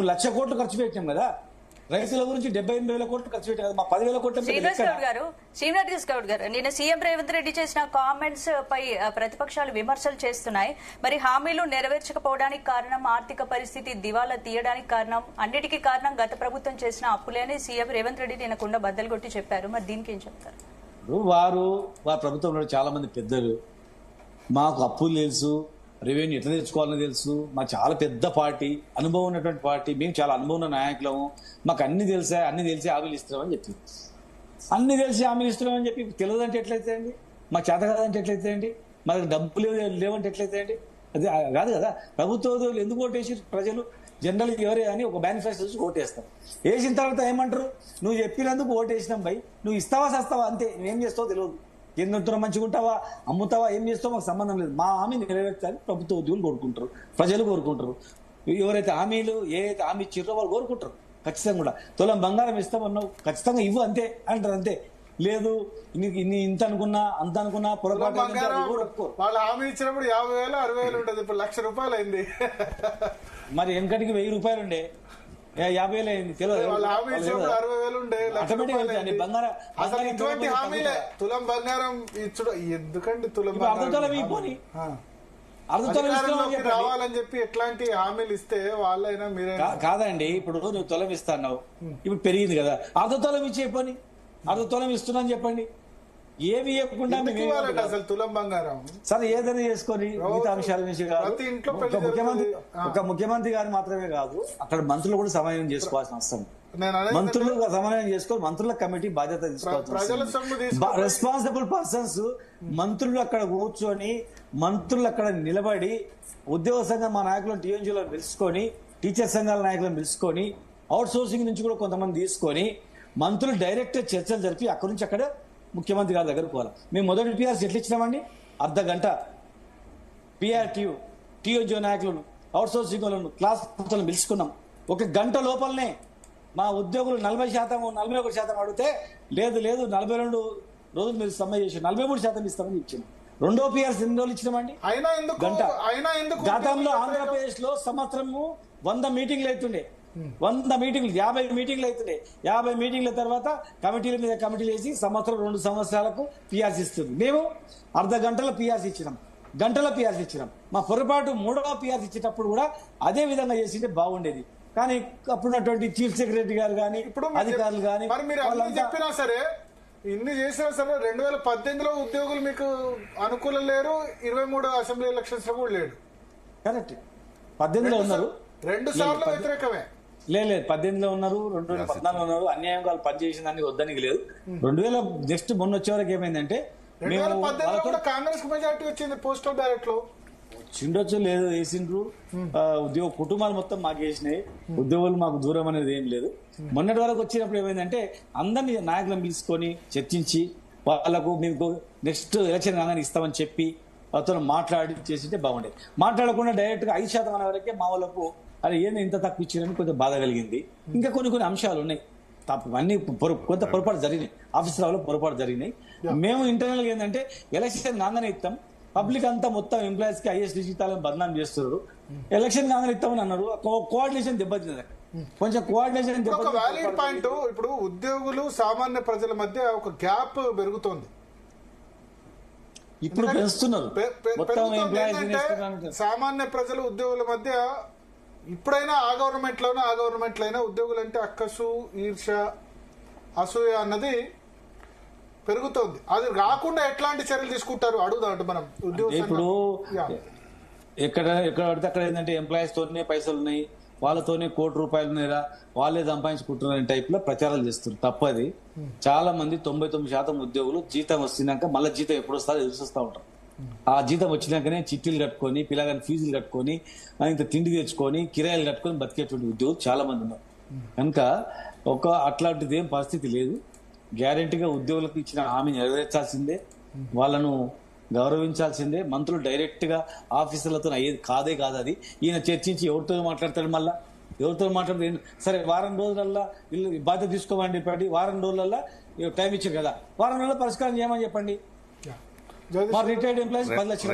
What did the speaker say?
1,00,000 కోట్లు ఖర్చు పెట్టాం కదా, రైతుల గురించి 78,000 కోట్లు ఖర్చు పెట్టాం కదా, మా 10,000 కోట్లు. శ్రీనివాస్ గౌడ్ గారు, నిన్న సీఎం రేవంత్ రెడ్డి చేసిన కామెంట్స్ పై ప్రతిపక్షాలు విమర్శలు చేస్తున్నాయి. మరి హామీలు నెరవేర్చకపోవడానికి కారణం ఆర్థిక పరిస్థితి దివాలా తీయడానికి కారణం, అన్నిటికీ కారణం గత ప్రభుత్వం చేసిన అప్పులే అని సీఎం రేవంత్ రెడ్డి నిన్న కుండ బద్దలు కొట్టి చెప్పారు. మరి దీనికి ఏం చెప్తారు? వారి ప్రభుత్వంలో చాలా మంది పెద్దలు, మాకు అప్పులు తెలుసు, రెవెన్యూ ఎట్లా తెచ్చుకోవాలని తెలుసు, మా చాలా పెద్ద పార్టీ, అనుభవం ఉన్నటువంటి పార్టీ, మేము చాలా అనుభవం ఉన్న నాయకులము, మాకు అన్ని తెలిసి హామీలు ఇస్తున్నామని చెప్పి, అన్ని తెలిసి హామీలు ఇస్తున్నామని చెప్పి తెలియదంటే ఎట్లయితే అండి, మాకు చేత కాదంటే ఎట్లయితే అండి, మాకు డబ్బులు లేవంటే ఎట్లయితే అండి, అది కాదు కదా. ప్రభుత్వం ఎందుకు ఓటేసి ప్రజలు జనరల్ ఎవరే అని ఒక మేనిఫెస్టో చూసి ఓటేస్తాం. వేసిన తర్వాత ఏమంటారు, నువ్వు చెప్పినందుకు ఓటేసినాం భయ్, నువ్వు ఇస్తావా చేస్తావా అంతే, నువ్వేం చేస్తావో తెలియదు, ఎందుంటున్నా మంచిగా ఉంటావా అమ్ముతావా ఏం చేస్తావో మాకు సంబంధం లేదు, మా హామీ నెరవేర్చాలని ప్రభుత్వ ఉద్యోగులు కోరుకుంటారు, ప్రజలు కోరుకుంటారు. ఎవరైతే ఏదైతే హామీ ఇచ్చిర్రో వాళ్ళు కోరుకుంటారు. ఖచ్చితంగా కూడా తులం బంగారం ఇస్తామన్నావు, ఖచ్చితంగా ఇవ్వు అంతే అంటారు. అంతే లేదు ఇంత అనుకున్నా అంత అనుకున్నా పొరపాటు వాళ్ళు హామీ ఇచ్చినప్పుడు 50,000 60,000 ఉంటుంది, ఇప్పుడు ₹1,00,000 అయింది. మరి వెనకటికి ₹1,000 ఉండే 50,000 అయింది. తెలియదు తులం బంగారం ఇచ్చుడు ఎందుకండి, తులం రావాలని చెప్పి ఎట్లాంటి హామీలు ఇస్తే వాళ్ళైనా మీరే కాదండి. ఇప్పుడు నువ్వు తులం ఇస్తా అన్నావు, ఇప్పుడు పెరిగింది కదా, అర్ధ ఇచ్చే పని, అర్ధ ఇస్తున్నా అని చెప్పండి. ఏమి ఇవ్వకుండా అసలు తులం బంగారం సరే ఏదైనా చేసుకొని మిగతా అంశాల నుంచి కాదు. ఒక ముఖ్యమంత్రి గారు మాత్రమే కాదు, అక్కడ మంత్రులు కూడా సమన్వయం చేసుకోవాల్సిన అవసరం. మంత్రులు సమన్వయం చేసుకొని మంత్రుల కమిటీ బాధ్యత తీసుకోవాల్సిన రెస్పాన్సిబుల్ పర్సన్స్. మంత్రులు అక్కడ కూర్చొని, మంత్రులు అక్కడ నిలబడి, ఉద్యోగ సంఘం మా నాయకులను టీఎన్జీలో పిలుచుకొని, టీచర్ సంఘాల నాయకులను పిలుచుకొని, అవుట్ సోర్సింగ్ నుంచి కూడా కొంతమంది తీసుకొని, మంత్రులు డైరెక్ట్ చర్చలు జరిపి అక్కడి నుంచి అక్కడ ముఖ్యమంత్రి గారి దగ్గరకు పోవాలి. మేము మొదటి పిఆర్సీ ఎట్లా ఇచ్చినామండి, అర్ధ గంట పిఆర్టీయూ టీఓజీ నాయకులను, అవుట్ సోర్సింగ్ వాళ్ళను, క్లాస్ పిలుచుకున్నాం. ఒక గంట లోపలనే మా ఉద్యోగులు 40%, 41% అడిగితే లేదు 42 రోజులు మీరు సమ్మె చేసి 43% ఇస్తామని ఇచ్చింది. రెండో పిఆర్సీ ఎన్ని రోజులు ఇచ్చినామండి, గంట. గతంలో ఆంధ్రప్రదేశ్ లో సంవత్సరము 100 మీటింగ్లు అవుతుండే, 100 మీటింగ్లు, 50 మీటింగ్లు అవుతుండే. 50 మీటింగ్ల తర్వాత కమిటీల మీద కమిటీలు వేసి సంవత్సరం 2 సంవత్సరాలకు పిఆర్సీ ఇస్తుంది. మేము అర్ధ గంటల పిఆర్సీ ఇచ్చినాం, గంటల పిఆర్సీ ఇచ్చినాం. మా పొరపాటు 3వ పిఆర్సీ ఇచ్చేటప్పుడు కూడా అదే విధంగా చేసింటే బాగుండేది. కానీ అప్పుడున్నటువంటి చీఫ్ సెక్రటరీ గారు కానీ ఇప్పుడు అధికారులు కానీ చెప్పినా సరే, ఇన్ని చేసినా సరే 2018లో ఉద్యోగులు మీకు అనుకూలం లేరు, 23 అసెంబ్లీ ఎలక్షన్స్ లో కూడా లేడు. కరెక్ట్, 18లో ఉన్నారు, 2 సార్లు వ్యతిరేకమే. లేదు 18లో ఉన్నారు, 2014లో ఉన్నారు. అన్యాయం వాళ్ళు పనిచేసిందని వద్దనికి లేదు. 2000 నెక్స్ట్ మొన్న వచ్చే వరకు ఏమైందంటే, 2018 కాంగ్రెస్ మెజార్టీ వచ్చింది పోస్టల్ బ్యాలెట్ లో. చిండొచ్చు లేదు, వేసిండ్రు. ఉద్యోగ కుటుంబాలు మొత్తం మాకు వేసినాయి, ఉద్యోగులు మాకు దూరం అనేది ఏం లేదు. మొన్నటి వరకు వచ్చినప్పుడు ఏమైందంటే, అందరినీ నాయకులను పిలుచుకొని చర్చించి, వాళ్ళకు మీకు నెక్స్ట్ ఎలక్షన్ కాగానే ఇస్తామని చెప్పి వాళ్ళతో మాట్లాడి చేసింటే బాగుండేది. మాట్లాడకుండా డైరెక్ట్ గా 5% అనే వరకే మా వాళ్ళకు అది ఏంది ఇంత తక్కువ ఇచ్చారని కొంచెం బాధ కలిగింది. ఇంకా కొన్ని అంశాలు ఉన్నాయి, అన్ని కొంత పొరపాటు జరిగినాయి, ఆఫీసులలో పొరపాటు జరిగినాయి. మేము ఇంటర్నల్ గా ఏంటంటే, ఎలక్షన్ కాగానే ఇస్తాం, పబ్లిక్ అంతా మొత్తం ఎంప్లాయీస్ కి ఐఎస్టీ జీతాలను బదనాం చేస్తున్నారు. ఎలక్షన్ కాగానే ఇస్తామని అన్నారు, కోఆర్డినేషన్ దెబ్బతింది. కొంచెం కోఆర్డినేషన్ వ్యాలిడ్ పాయింట్. ఇప్పుడు ఉద్యోగులు సామాన్య ప్రజల మధ్య ఒక గ్యాప్ పెరుగుతోంది, ఇప్పుడు పెంచుతున్నారు. సామాన్య ప్రజలు ఉద్యోగుల మధ్య ఇప్పుడైనా ఆ గవర్నమెంట్ లోనైనా ఉద్యోగులు అంటే అక్కసు, ఈర్ష, అసూయ అన్నది పెరుగుతోంది. అది రాకుండా ఎట్లాంటి చర్యలు తీసుకుంటారు అడుగుదాం మనం. ఇప్పుడు ఎక్కడ పడితే అక్కడ ఏంటంటే, ఎంప్లాయీస్ తోనే పైసలు ఉన్నాయి, వాళ్ళతోనే ₹1,00,00,000 ఉన్నాయిరా, వాళ్ళే సంపాదించుకుంటున్నారనే టైప్ లో ప్రచారాలు చేస్తారు. తప్పది. చాలా మంది 99% ఉద్యోగులు జీతం వస్తున్నాక మళ్ళీ జీతం ఎప్పుడు వస్తారో ఎదురు చూస్తూ ఉంటారు. ఆ జీతం వచ్చినాకనే చిట్టీలు కట్టుకొని, పిల్లగాని ఫీజులు కట్టుకొని, ఇంత తిండి తెచ్చుకొని, కిరాయిలు కట్టుకొని బతికేటువంటి ఉద్యోగులు చాలా మంది ఉన్నారు. కనుక అట్లాంటిది ఏం పరిస్థితి లేదు. గ్యారెంటీగా ఉద్యోగులకు ఇచ్చిన హామీ నెరవేర్చాల్సిందే, వాళ్ళను గౌరవించాల్సిందే. మంత్రులు డైరెక్ట్ గా ఆఫీసర్లతో అయ్యేది కాదు అది. ఈయన చర్చించి ఎవరితో మాట్లాడతాడు, మళ్ళా ఎవరితో మాట్లాడితే సరే వారం రోజులల్లా వీళ్ళు బాధ్యత తీసుకోమని చెప్పండి, వారం రోజులల్లా టైం ఇచ్చారు కదా, వారం రోజుల్లో పరిష్కారం చేయమని చెప్పండి. మా రిటైర్డ్ ఎంప్లాయీస్ 10 లక్షలు